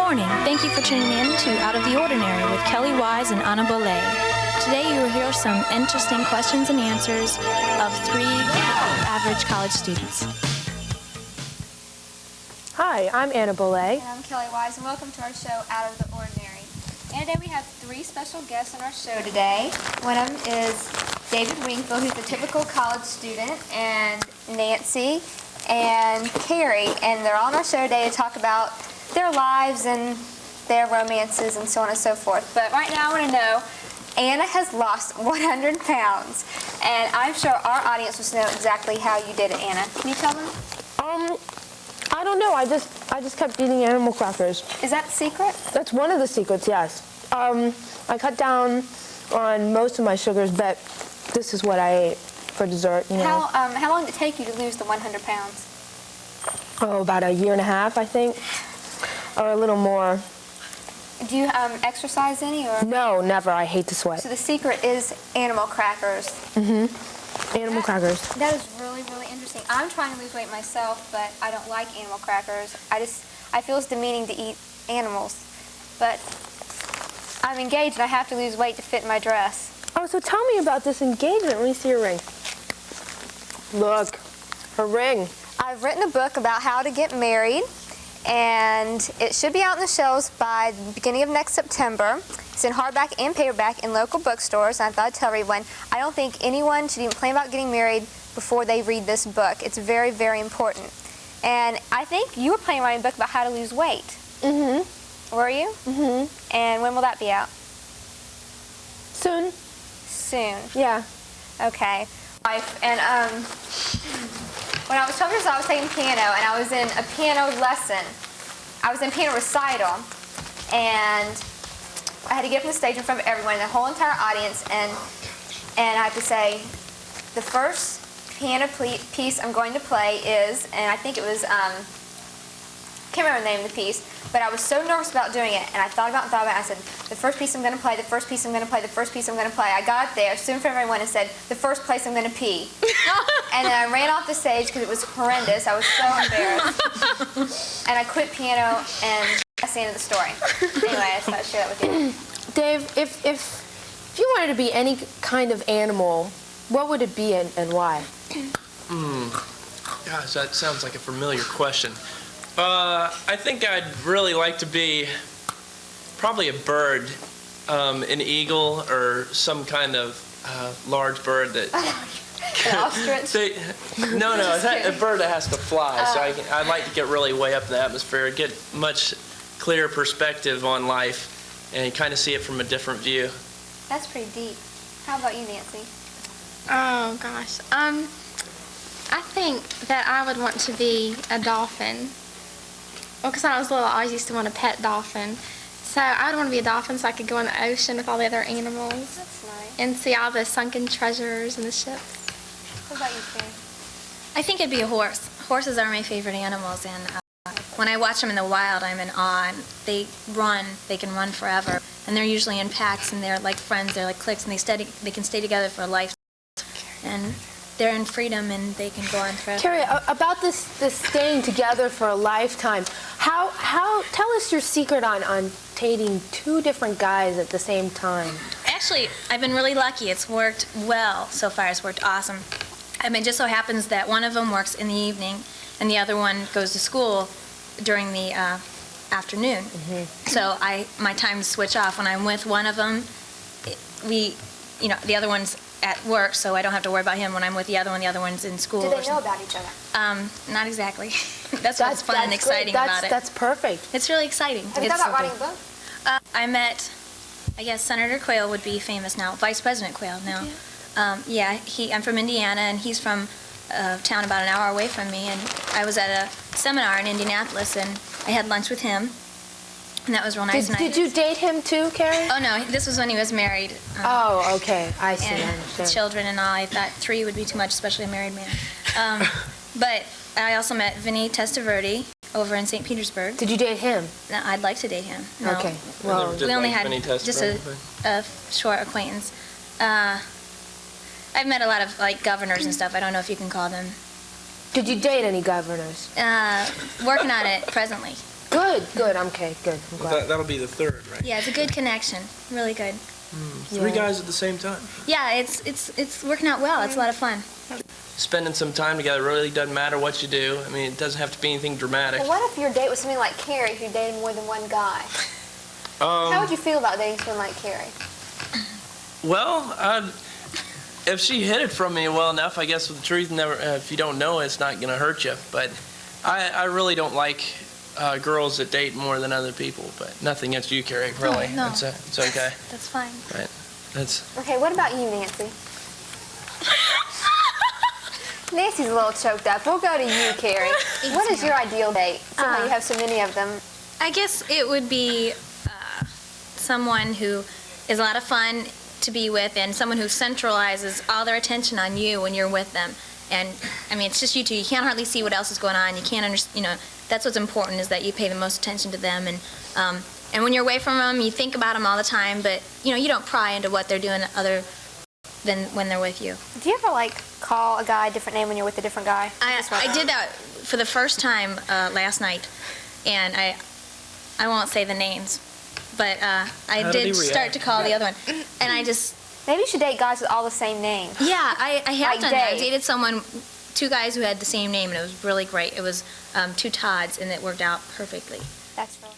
morning. Thank you for tuning in to Out of the Ordinary with Kelly Wise and Anna Bolet. Today you will hear some interesting questions and answers of 3 average college students. Hi, I'm Anna Bolet. And I'm Kelly Wise, and welcome to our show, Out of the Ordinary. And today we have 3 special guests on our show today. One of them is David Wingfield, who's a typical college student, and Nancy and Carrie, and they're all on our show today to talk about their lives and their romances and so on and so forth. But right now I want to know, Anna has lost 100 pounds, and I'm sure our audience wants to know exactly how you did it, Anna. Can you tell them? I don't know. I just kept eating animal crackers. Is that the secret? That's one of the secrets, yes. I cut down on most of my sugars, but this is what I ate for dessert, you know. How long did it take you to lose the 100 pounds? Oh, about a year and a half, I think, or a little more. Do you exercise any? Or? No, never. I hate to sweat. So the secret is animal crackers. Animal crackers. That is really, really interesting. I'm trying to lose weight myself, but I don't like animal crackers. I feel it's demeaning to eat animals. But I'm engaged and I have to lose weight to fit my dress. Oh, so tell me about this engagement. Let me see your ring. Look, her ring. I've written a book about how to get married, and it should be out in the shelves by the beginning of next September. It's in hardback and paperback in local bookstores, and I thought I'd tell everyone, I don't think anyone should even plan about getting married before they read this book. It's very, very important. And I think you were planning on writing a book about how to lose weight. Were you? And when will that be out? Soon. Soon. Yeah. Okay. And when I was 12 years old, I was taking piano, and I was in a piano lesson. I was in piano recital, and I had to get up on the stage in front of everyone, the whole entire audience, and I had to say, the first piano piece I'm going to play is, and I think it was, can't remember the name of the piece, but I was so nervous about doing it, and I thought about it, and I said, the first piece I'm going to play, the first piece I'm going to play, the first piece I'm going to play. I got there, stood in front of everyone and said, the first place I'm going to pee. And then I ran off the stage because it was horrendous. I was so embarrassed. And I quit piano, and that's the end of the story. Anyway, I just thought I'd share that with you. Dave, if you wanted to be any kind of animal, what would it be and why? Gosh, that sounds like a familiar question. I think I'd really like to be probably a bird, an eagle or some kind of large bird that... An ostrich? A bird that has to fly. So I'd like to get really way up in the atmosphere, get much clearer perspective on life, and kind of see it from a different view. That's pretty deep. How about you, Nancy? Oh, gosh. I think that I would want to be a dolphin. Well, because when I was little, I always used to want to pet dolphin. So I would want to be a dolphin so I could go in the ocean with all the other animals. That's nice. And see all the sunken treasures and the ships. What about you, Carrie? I think it'd be a horse. Horses are my favorite animals, and when I watch them in the wild, I'm in awe. And they can run forever, and they're usually in packs, and they're like friends, they're like cliques, and they can stay together for a life. And they're in freedom, and they can go on forever. Carrie, about this staying together for a lifetime, tell us your secret on dating 2 different guys at the same time. Actually, I've been really lucky. It's worked well so far. It's worked awesome. I mean, it just so happens that one of them works in the evening, and the other one goes to school during the afternoon. So my times switch off. When I'm with one of them, the other one's at work, so I don't have to worry about him. When I'm with the other one's in school. Do they know about each other? Not exactly. That's what's fun and exciting about it. That's perfect. It's really exciting. Have you thought about writing a book? I met, I guess Senator Quayle would be famous now, Vice President Quayle now. I'm from Indiana, and he's from a town about an hour away from me, and I was at a seminar in Indianapolis, and I had lunch with him, and that was real nice. Did you date him too, Carrie? Oh, no, this was when he was married. Oh, okay, I see. And I understand. children and all. I thought 3 would be too much, especially a married man. But I also met Vinny Testaverde over in St. Petersburg. Did you date him? No, I'd like to date him. No. Okay. Well, We only had just a short acquaintance. I've met a lot of governors and stuff. I don't know if you can call them. Did you date any governors? Working on it presently. Good. Good. I'm okay. Good. I'm glad. That'll be the third, right? Yeah, it's a good connection. Really good. Three Yeah. guys at the same time. Yeah, it's working out well. It's a lot of fun. Spending some time together really doesn't matter what you do. I mean, it doesn't have to be anything dramatic. Well, what if your date was something like Carrie, who dated more than one guy? How would you feel about dating someone like Carrie? Well, if she hid it from me well enough, I guess the truth never. If you don't know, it's not going to hurt you. But I really don't like girls that date more than other people. But nothing against you, Carrie. Really, no. it's okay. That's fine. But that's. Okay, what about you, Nancy? Nancy's a little choked up. We'll go to you, Carrie. What is your ideal date? Somehow you have so many of them. I guess it would be someone who is a lot of fun to be with and someone who centralizes all their attention on you when you're with them. And, I mean, it's just you two. You can't hardly see what else is going on. You can't understand, that's what's important is that you pay the most attention to them. And when you're away from them, you think about them all the time, but, you don't pry into what they're doing other than when they're with you. Do you ever, call a guy a different name when you're with a different guy? I did that for the first time last night, and I won't say the names, but I How did he did start react? to call the other one, and I just, Maybe you should date guys with all the same name. yeah, I have Like done that. I Dave. dated two guys who had the same name, and it was really great. It was two Todds, and it worked out perfectly. That's really